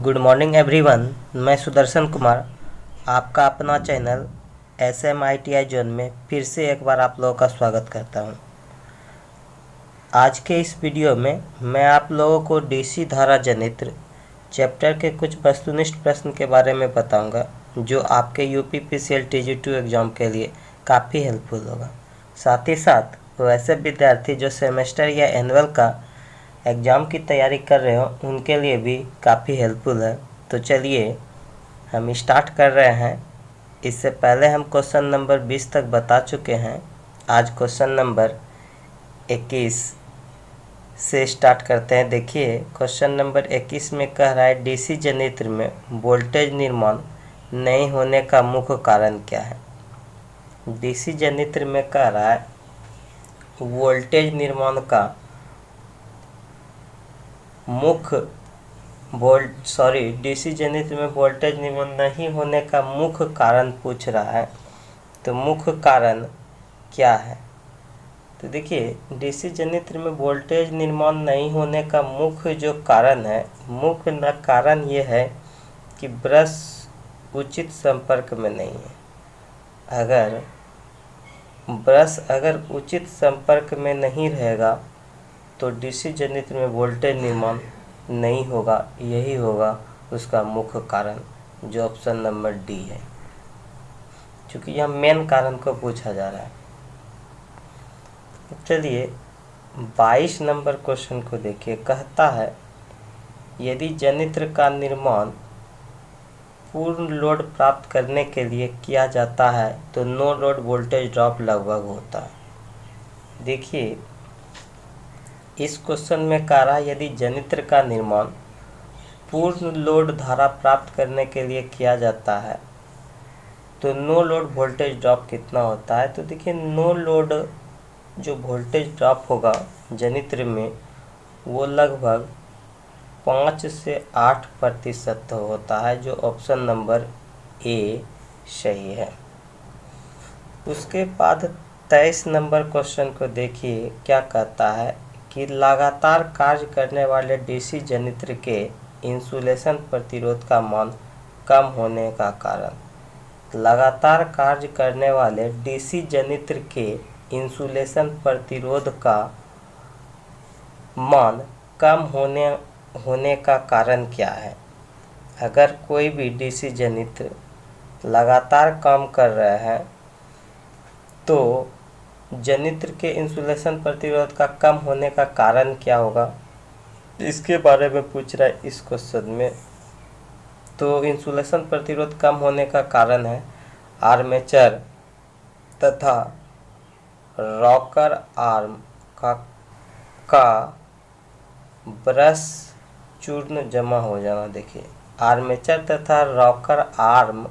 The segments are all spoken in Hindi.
Good morning everyone. मैं सुदर्शन कुमार, आपका अपना चैनल SMITI जोन में फिर से एक बार आप लोगों का स्वागत करता हूं। आज के इस वीडियो में मैं आप लोगों को DC धारा जनित्र चैप्टर के कुछ वस्तुनिष्ठ प्रश्न के बारे में बताऊंगा, जो आपके UPPCL TG2 एग्ज़ाम के लिए काफ़ी हेल्पफुल होगा। साथ ही साथ वैसे विद्यार्थी जो सेमेस्टर या एनुअल का एग्ज़ाम की तैयारी कर रहे हो, उनके लिए भी काफ़ी हेल्पफुल है। तो चलिए हम स्टार्ट कर रहे हैं। इससे पहले हम क्वेश्चन नंबर 20 तक बता चुके हैं। आज क्वेश्चन नंबर 21 से स्टार्ट करते हैं। देखिए, क्वेश्चन नंबर 21 में कह रहा है DC जनित्र में वोल्टेज निर्माण नहीं होने का मुख्य कारण क्या है। DC जनित्र में कह रहा है वोल्टेज निर्माण का DC जनित्र में वोल्टेज निर्माण नहीं होने का मुख्य कारण पूछ रहा है। तो मुख्य कारण क्या है? तो देखिए, DC जनित्र में वोल्टेज निर्माण नहीं होने का मुख्य जो कारण है, मुख्य कारण ये है कि ब्रश उचित संपर्क में नहीं है। अगर ब्रश उचित संपर्क में नहीं रहेगा तो DC जनित्र में वोल्टेज निर्माण नहीं होगा। यही होगा उसका मुख्य कारण, जो ऑप्शन नंबर डी है, क्योंकि यह मेन कारण को पूछा जा रहा है। चलिए 22 नंबर क्वेश्चन को देखिए। कहता है यदि जनित्र का निर्माण पूर्ण लोड प्राप्त करने के लिए किया जाता है तो नो लोड वोल्टेज ड्रॉप लगभग होता है। देखिए, इस क्वेश्चन में कह रहा है यदि जनित्र का निर्माण पूर्ण लोड धारा प्राप्त करने के लिए किया जाता है तो नो लोड वोल्टेज ड्रॉप कितना होता है। तो देखिए, नो लोड जो वोल्टेज ड्रॉप होगा जनित्र में, वो लगभग 5 से 8% होता है, जो ऑप्शन नंबर ए सही है। उसके बाद 23 नंबर क्वेश्चन को देखिए, क्या कहता है कि लगातार कार्य करने वाले DC जनित्र के इंसुलेशन प्रतिरोध का मान कम होने का कारण। लगातार कार्य करने वाले DC जनित्र के इंसुलेशन प्रतिरोध का मान कम होने का कारण क्या है। अगर कोई भी DC जनित्र लगातार काम कर रहे हैं तो जनित्र के इंसुलेशन प्रतिरोध का कम होने का कारण क्या होगा, इसके बारे में पूछ रहा है इस क्वेश्चन में। तो इंसुलेशन प्रतिरोध कम होने का कारण है आर्मेचर तथा रॉकर आर्म का ब्रश चूर्ण जमा हो जाना। देखिए, आर्मेचर तथा रॉकर आर्म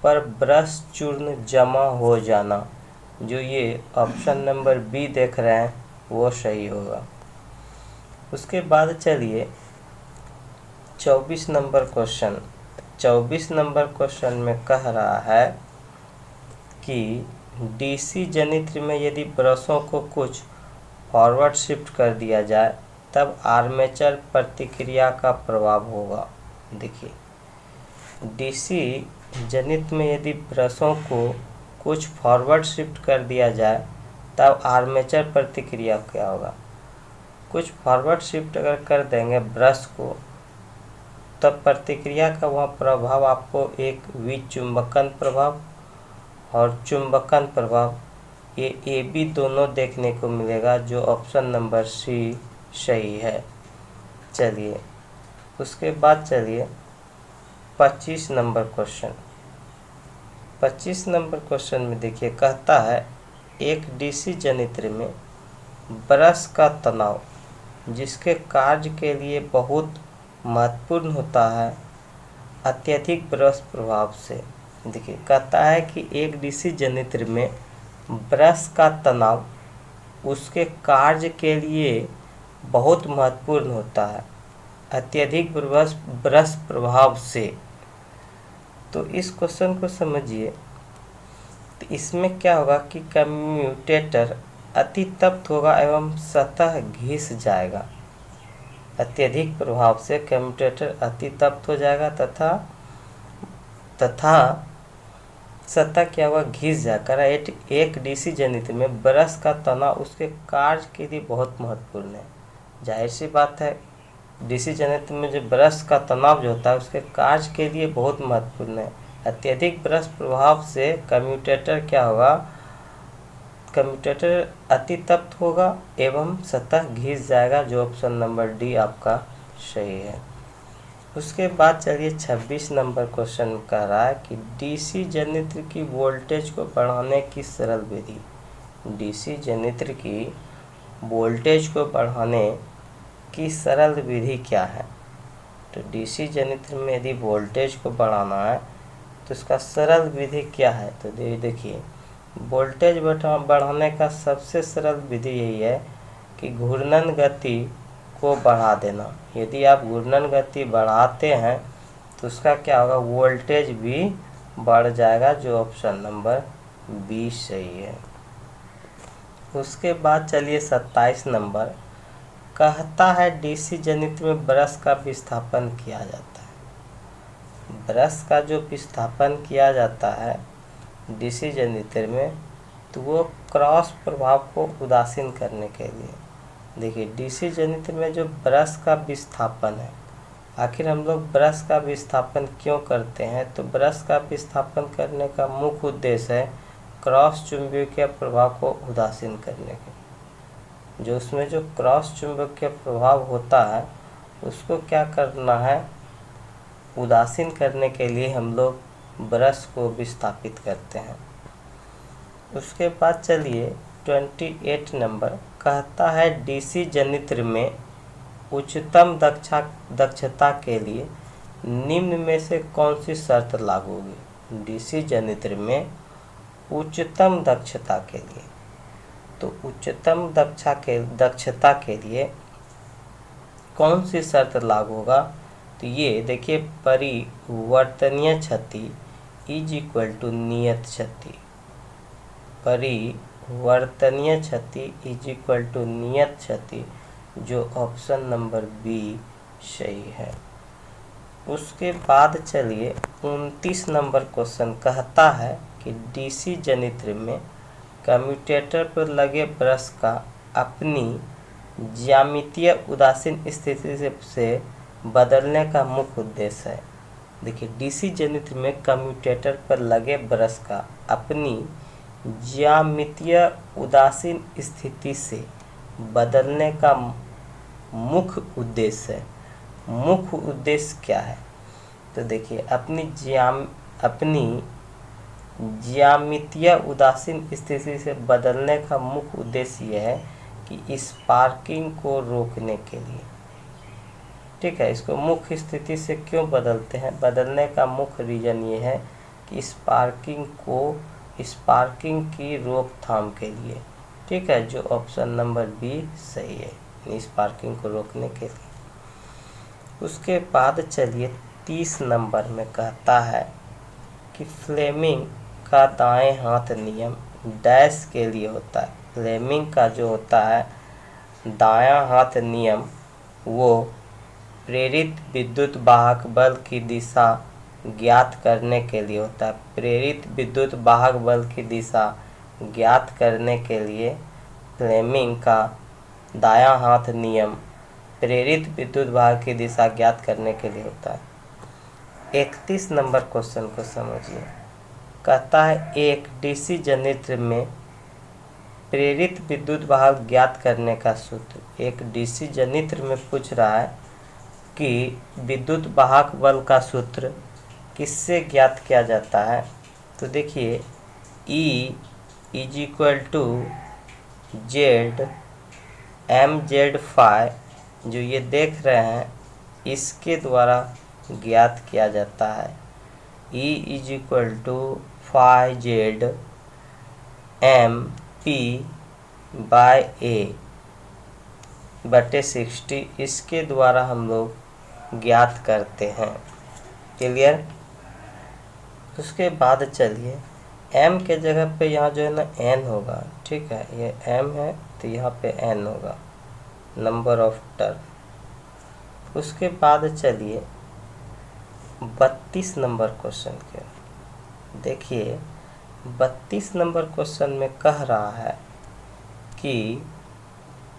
पर ब्रश चूर्ण जमा हो जाना, जो ये ऑप्शन नंबर बी देख रहे हैं, वो सही होगा। उसके बाद चलिए 24 नंबर क्वेश्चन। 24 नंबर क्वेश्चन में कह रहा है कि DC जनित्र में यदि ब्रशों को कुछ फॉरवर्ड शिफ्ट कर दिया जाए तब आर्मेचर प्रतिक्रिया का प्रभाव होगा। देखिए, DC जनित्र में यदि ब्रशों को कुछ फॉरवर्ड शिफ्ट कर दिया जाए तब आर्मेचर प्रतिक्रिया क्या होगा। कुछ फॉरवर्ड शिफ्ट अगर कर देंगे ब्रश को, तब प्रतिक्रिया का वह प्रभाव आपको एक विचुंबकन प्रभाव और चुंबकन प्रभाव, ये AB दोनों देखने को मिलेगा, जो ऑप्शन नंबर सी सही है। चलिए उसके बाद चलिए 25 नंबर क्वेश्चन। 25 नंबर क्वेश्चन में देखिए, कहता है एक DC जनित्र में ब्रश का तनाव जिसके कार्य के लिए बहुत महत्वपूर्ण होता है अत्यधिक ब्रश प्रभाव से। देखिए, कहता है कि एक DC जनित्र में ब्रश का तनाव उसके कार्य के लिए बहुत महत्वपूर्ण होता है अत्यधिक ब्रश प्रभाव से। तो इस क्वेश्चन को समझिए। तो इसमें क्या होगा कि कम्यूटेटर अति तप्त होगा एवं सतह घिस जाएगा। अत्यधिक प्रभाव से कम्यूटेटर अति तप्त हो जाएगा तथा सतह क्या हुआ, घिस जाकर एक डीसी जनित्र में ब्रश का तना उसके कार्य के लिए बहुत महत्वपूर्ण है। जाहिर सी बात है, डीसी जनित्र में जो ब्रश का तनाव जो होता है उसके कार्य के लिए बहुत महत्वपूर्ण है। अत्यधिक ब्रश प्रभाव से कम्यूटेटर क्या होगा, कम्यूटेटर अति तप्त होगा एवं सतह घिस जाएगा, जो ऑप्शन नंबर डी आपका सही है। उसके बाद चलिए 26 नंबर क्वेश्चन कह रहा है कि डीसी जनित्र की वोल्टेज को बढ़ाने की सरल विधि। डीसी जनित्र की वोल्टेज को बढ़ाने की सरल विधि क्या है। तो डीसी जनित्र में यदि वोल्टेज को बढ़ाना है तो इसका सरल विधि क्या है। तो देखिए, वोल्टेज बढ़ाने का सबसे सरल विधि यही है कि घूर्णन गति को बढ़ा देना। यदि आप घूर्णन गति बढ़ाते हैं तो उसका क्या होगा, वोल्टेज भी बढ़ जाएगा, जो ऑप्शन नंबर बी सही है। उसके बाद चलिए 27 नंबर कहता है डीसी जनित्र में ब्रश का विस्थापन किया जाता है। ब्रश का जो विस्थापन किया जाता है डीसी जनित्र में, तो वो क्रॉस प्रभाव को उदासीन करने के लिए। देखिए, डीसी जनित्र में जो ब्रश का विस्थापन है, आखिर हम लोग ब्रश का विस्थापन क्यों करते हैं। तो ब्रश का विस्थापन करने का मुख्य उद्देश्य है क्रॉस चुंबकीय प्रभाव को उदासीन करने के। जो उसमें जो क्रॉस चुंबकीय प्रभाव होता है उसको क्या करना है, उदासीन करने के लिए हम लोग ब्रश को विस्थापित करते हैं। उसके बाद चलिए 28 नंबर कहता है डीसी जनित्र में उच्चतम दक्षता के लिए निम्न में से कौन सी शर्त लागू होगी। डीसी जनित्र में उच्चतम दक्षता के लिए, तो उच्चतम दक्षता के लिए कौन सी शर्त लागू होगा। तो ये देखिए, परिवर्तनीय क्षति इज इक्वल टू नियत क्षति। परिवर्तनीय क्षति इज इक्वल टू नियत क्षति, जो ऑप्शन नंबर बी सही है। उसके बाद चलिए 29 नंबर क्वेश्चन कहता है कि डीसी जनित्र में कम्यूटेटर पर लगे ब्रश का अपनी ज्यामितीय उदासीन स्थिति से बदलने का मुख्य उद्देश्य है। देखिए, डीसी जनित्र में कम्यूटेटर पर लगे ब्रश का अपनी ज्यामितीय उदासीन स्थिति से बदलने का मुख्य उद्देश्य है। मुख्य उद्देश्य क्या है। तो देखिए, अपनी ज्यामितीय उदासीन स्थिति से बदलने का मुख्य उद्देश्य यह है कि स्पार्किंग को रोकने के लिए। ठीक है, इसको मुख्य स्थिति से क्यों बदलते हैं, बदलने का मुख्य रीजन ये है कि स्पार्किंग की रोकथाम के लिए। ठीक है, जो ऑप्शन नंबर बी सही है, स्पार्किंग को रोकने के लिए। उसके बाद चलिए 30 नंबर में कहता है कि फ्लेमिंग का दाएं हाथ नियम डैश के लिए होता है। फ्लेमिंग का जो होता है दायां हाथ नियम, वो प्रेरित विद्युत वाहक बल की दिशा ज्ञात करने के लिए होता है। प्रेरित विद्युत वाहक बल की दिशा ज्ञात करने के लिए फ्लेमिंग का दायां हाथ नियम प्रेरित विद्युत वाहक की दिशा ज्ञात करने के लिए होता है। 31 नंबर क्वेश्चन को समझिए। कहता है एक डीसी जनित्र में प्रेरित विद्युत वाहक ज्ञात करने का सूत्र। एक डीसी जनित्र में पूछ रहा है कि विद्युत वाहक बल का सूत्र किससे ज्ञात किया जाता है। तो देखिए, E is equal to Z M Z phi, जो ये देख रहे हैं इसके द्वारा ज्ञात किया जाता है। E is equal to phi Z M P by A बटे 60, इसके द्वारा हम लोग ज्ञात करते हैं। क्लियर। उसके बाद चलिए m के जगह पे यहाँ जो है ना n होगा। ठीक है, ये m है तो यहाँ पे n होगा, नंबर ऑफ टर्न। उसके बाद चलिए 32 नंबर क्वेश्चन के देखिए। 32 नंबर क्वेश्चन में कह रहा है कि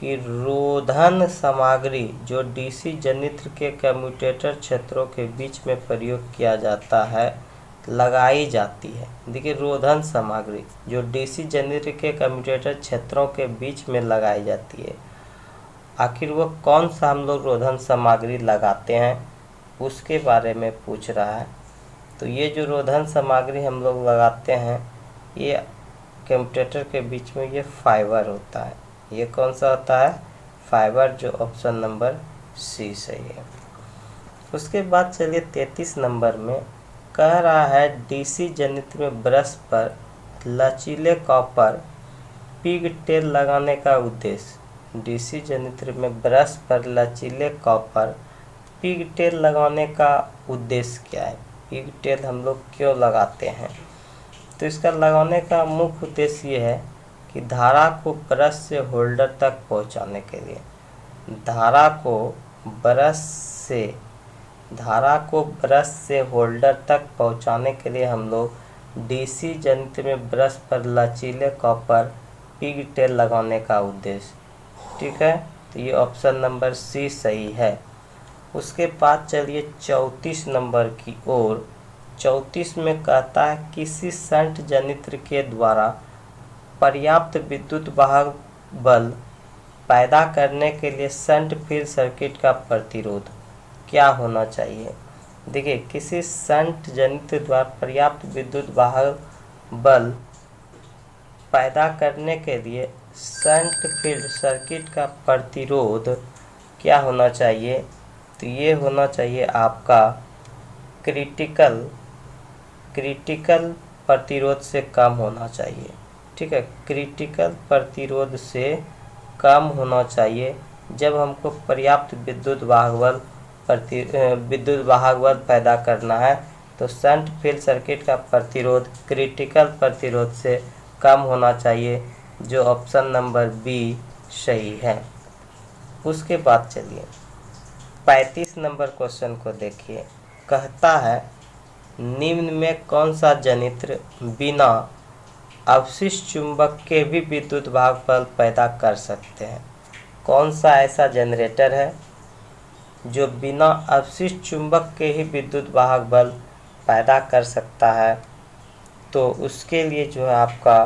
रोधन सामग्री जो डीसी जनित्र के कम्यूटेटर क्षेत्रों के बीच में प्रयोग किया जाता है लगाई जाती है। देखिए, रोधन सामग्री जो डीसी जनित्र के कम्यूटेटर क्षेत्रों के बीच में लगाई जाती है, आखिर वो कौन सा हम लोग रोधन सामग्री लगाते हैं उसके बारे में पूछ रहा है। तो ये जो रोधन सामग्री हम लोग लगाते हैं ये कम्यूटेटर के बीच में ये फाइबर होता है। ये कौन सा होता है? फाइबर, जो ऑप्शन नंबर सी सही है। उसके बाद चलिए 33 नंबर में कह रहा है डीसी जनित्र में ब्रश पर लचीले कॉपर पिग टेल लगाने का उद्देश्य। डीसी जनित्र में ब्रश पर लचीले कॉपर पिग टेल लगाने का उद्देश्य क्या है? पिग टेल हम लोग क्यों लगाते हैं? तो इसका लगाने का मुख्य उद्देश्य ये है कि धारा को ब्रश से होल्डर तक पहुंचाने के लिए। धारा को ब्रश से होल्डर तक पहुंचाने के लिए हम लोग डीसी जनित्र में ब्रश पर लचीले कॉपर पिग टेल लगाने का उद्देश्य। ठीक है, तो ये ऑप्शन नंबर सी सही है। उसके बाद चलिए 34 नंबर की ओर। 34 में कहता है किसी शंट जनित्र के द्वारा पर्याप्त विद्युत वाहक बल पैदा करने के लिए शंट फील्ड सर्किट का प्रतिरोध क्या होना चाहिए? देखिए, किसी शंट जनित्र द्वारा पर्याप्त विद्युत वाहक बल पैदा करने के लिए शंट फील्ड सर्किट का प्रतिरोध क्या होना चाहिए? तो ये होना चाहिए आपका क्रिटिकल प्रतिरोध से कम होना चाहिए। ठीक है, क्रिटिकल प्रतिरोध से कम होना चाहिए। जब हमको पर्याप्त विद्युत वाहक बल पैदा करना है तो शंट फील्ड सर्किट का प्रतिरोध क्रिटिकल प्रतिरोध से कम होना चाहिए, जो ऑप्शन नंबर बी सही है। उसके बाद चलिए 35 नंबर क्वेश्चन को देखिए। कहता है निम्न में कौन सा जनित्र बिना अवशिष्ट चुंबक के भी विद्युत वाहक बल पैदा कर सकते हैं? कौन सा ऐसा जनरेटर है जो बिना अवशिष्ट चुंबक के ही विद्युत वाहक बल पैदा कर सकता है? तो उसके लिए जो है आपका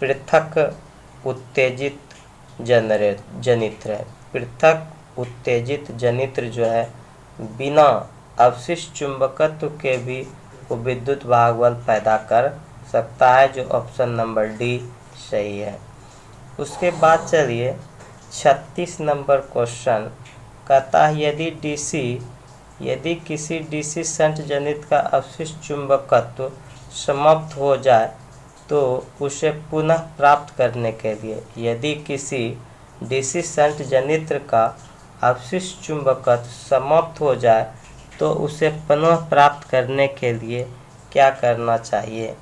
पृथक उत्तेजित जनित्र है। पृथक उत्तेजित जनित्र जो है बिना अवशिष्ट चुंबकत्व के भी वो विद्युत वाहक बल पैदा कर सकता है, जो ऑप्शन नंबर डी सही है। उसके बाद चलिए 36 नंबर क्वेश्चन कहता है यदि किसी डीसी शंट जनित्र का अवशिष्ट चुंबकत्व समाप्त हो जाए तो उसे पुनः प्राप्त करने के लिए, यदि किसी डीसी शंट जनित्र का अवशिष्ट चुंबकत्व समाप्त हो जाए तो उसे पुनः प्राप्त करने के लिए क्या करना चाहिए?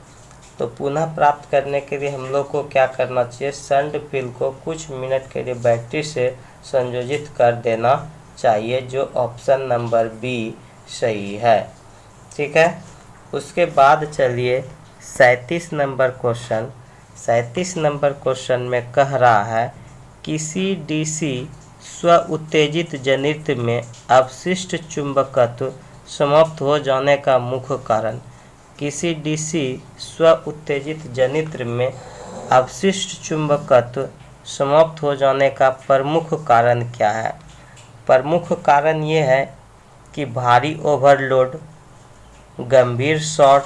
तो पुनः प्राप्त करने के लिए हम लोग को क्या करना चाहिए? शंट फील्ड को कुछ मिनट के लिए बैटरी से संयोजित कर देना चाहिए, जो ऑप्शन नंबर बी सही है। ठीक है, उसके बाद चलिए 37 नंबर क्वेश्चन। 37 नंबर क्वेश्चन में कह रहा है किसी डीसी स्व उत्तेजित जनित्र में अवशिष्ट चुंबकत्व समाप्त हो जाने का मुख्य कारण। किसी डीसी स्व उत्तेजित जनित्र में अवशिष्ट चुंबकत्व समाप्त हो जाने का प्रमुख कारण क्या है? प्रमुख कारण ये है कि भारी ओवरलोड, गंभीर शॉर्ट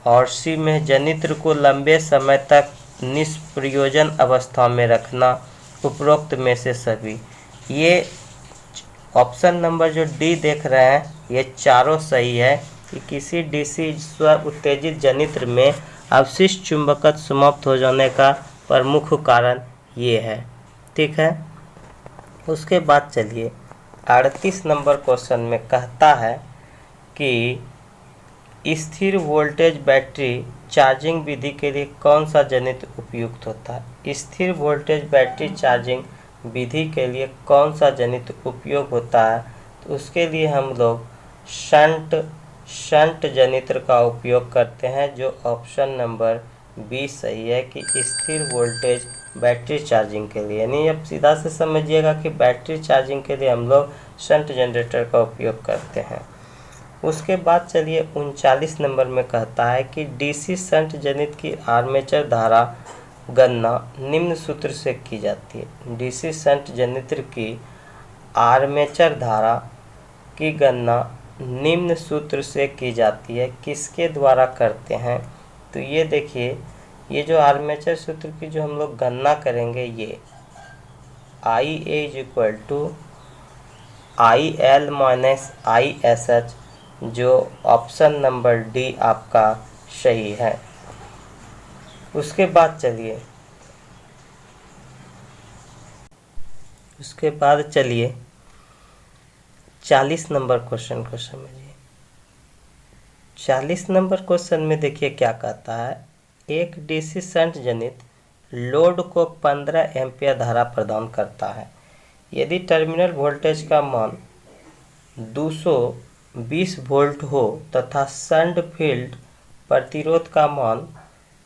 और सी में जनित्र को लंबे समय तक निष्प्रयोजन अवस्था में रखना। उपरोक्त में से सभी, ये ऑप्शन नंबर जो डी देख रहे हैं ये चारों सही है कि किसी डीसी स्व उत्तेजित जनित्र में अवशिष्ट चुंबकत्व समाप्त हो जाने का प्रमुख कारण ये है। ठीक है, उसके बाद चलिए 38 नंबर क्वेश्चन में कहता है कि स्थिर वोल्टेज बैटरी चार्जिंग विधि के लिए कौन सा जनित्र उपयुक्त होता है? स्थिर वोल्टेज बैटरी चार्जिंग विधि के लिए कौन सा जनित्र उपयोग होता है? तो उसके लिए हम लोग शंट जनित्र का उपयोग करते हैं, जो ऑप्शन नंबर बी सही है कि स्थिर वोल्टेज बैटरी चार्जिंग के लिए। यानी अब सीधा से समझिएगा कि बैटरी चार्जिंग के लिए हम लोग शंट जनरेटर का उपयोग करते हैं। उसके बाद चलिए 39 नंबर में कहता है कि डीसी शंट जनित्र की आर्मेचर धारा गणना निम्न सूत्र से की जाती है। डीसी शंट जनित्र की आर्मेचर धारा की गणना निम्न सूत्र से की जाती है। किसके द्वारा करते हैं? तो ये देखिए, ये जो आर्मेचर सूत्र की जो हम लोग गणना करेंगे, ये I A is equal to I L minus I S H, जो ऑप्शन नंबर डी आपका सही है। उसके बाद चलिए 40 नंबर क्वेश्चन को समझिए। 40 नंबर क्वेश्चन में देखिए क्या कहता है। एक डीसी शंट जनित लोड को 15 एम्पियर धारा प्रदान करता है। यदि टर्मिनल वोल्टेज का मान 220 वोल्ट हो तथा शंट फील्ड प्रतिरोध का मान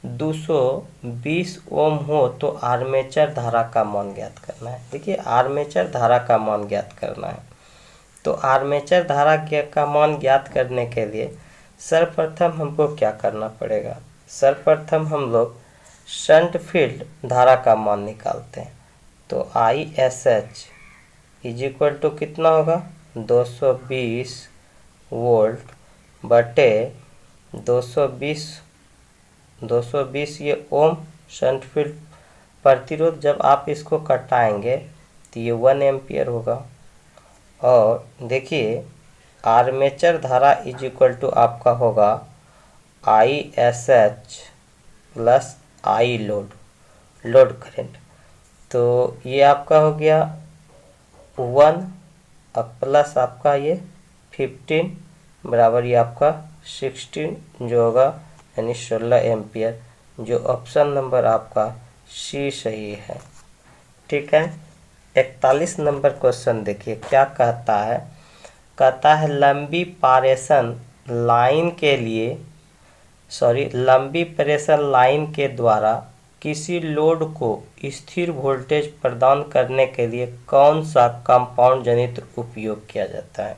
220 ओम हो तो आर्मेचर धारा का मान ज्ञात करना है। देखिए, आर्मेचर धारा का मान ज्ञात करना है। तो आर्मेचर धारा का मान ज्ञात करने के लिए सर्वप्रथम हमको क्या करना पड़ेगा? सर्वप्रथम हम लोग शंट फील्ड धारा का मान निकालते हैं। तो I S H is equal to कितना होगा? 220 वोल्ट बटे 220 ये ओम शंट फील्ड प्रतिरोध। जब आप इसको कटाएंगे तो ये 1 एम्पियर होगा। और देखिए, आर्मेचर धारा इज इक्वल टू आपका होगा आई एस एच प्लस आई लोड करंट। तो ये आपका हो गया 1 अब प्लस आपका ये 15 बराबर ये आपका 16 जो होगा, यानी 16 एम्पियर, जो ऑप्शन नंबर आपका सी सही है। ठीक है। 41 नंबर क्वेश्चन देखिए क्या कहता है। कहता है लंबी प्रेशर लाइन के द्वारा किसी लोड को स्थिर वोल्टेज प्रदान करने के लिए कौन सा कंपाउंड जनित्र उपयोग किया जाता है?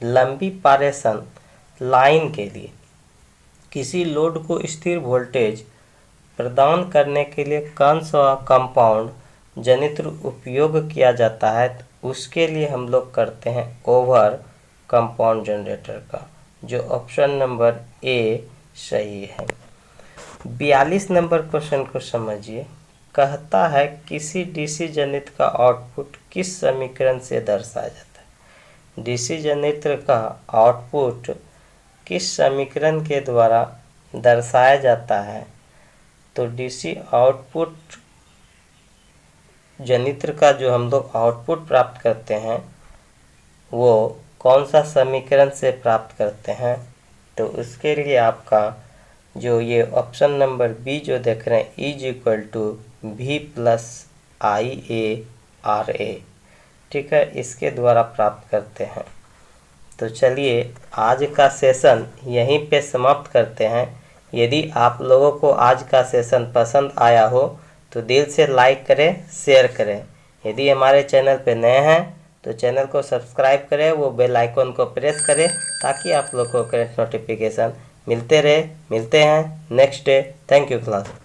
लंबी प्रेशर लाइन के लिए किसी लोड को स्थिर वोल्टेज प्रदान करने के लिए कौन सा कंपाउंड जनित्र उपयोग किया जाता है? तो उसके लिए हम लोग करते हैं ओवर कंपाउंड जनरेटर का, जो ऑप्शन नंबर ए सही है। 42 नंबर क्वेश्चन को समझिए। कहता है किसी डीसी जनित्र का आउटपुट किस समीकरण से दर्शाया जाता है? डीसी जनित्र का आउटपुट किस समीकरण के द्वारा दर्शाया जाता है? तो डीसी आउटपुट जनित्र का जो हम लोग आउटपुट प्राप्त करते हैं वो कौन सा समीकरण से प्राप्त करते हैं? तो उसके लिए आपका जो ये ऑप्शन नंबर बी जो देख रहे हैं, is equal to V plus I A R A. ठीक है, इसके द्वारा प्राप्त करते हैं। तो चलिए आज का सेशन यहीं पे समाप्त करते हैं। यदि आप लोगों को आज का सेशन पसंद आया हो तो दिल से लाइक करें, शेयर करें। यदि हमारे चैनल पे नए हैं तो चैनल को सब्सक्राइब करें, वो बेल आइकन को प्रेस करें ताकि आप लोगों को करंट नोटिफिकेशन मिलते रहे। मिलते हैं next day. Thank you class.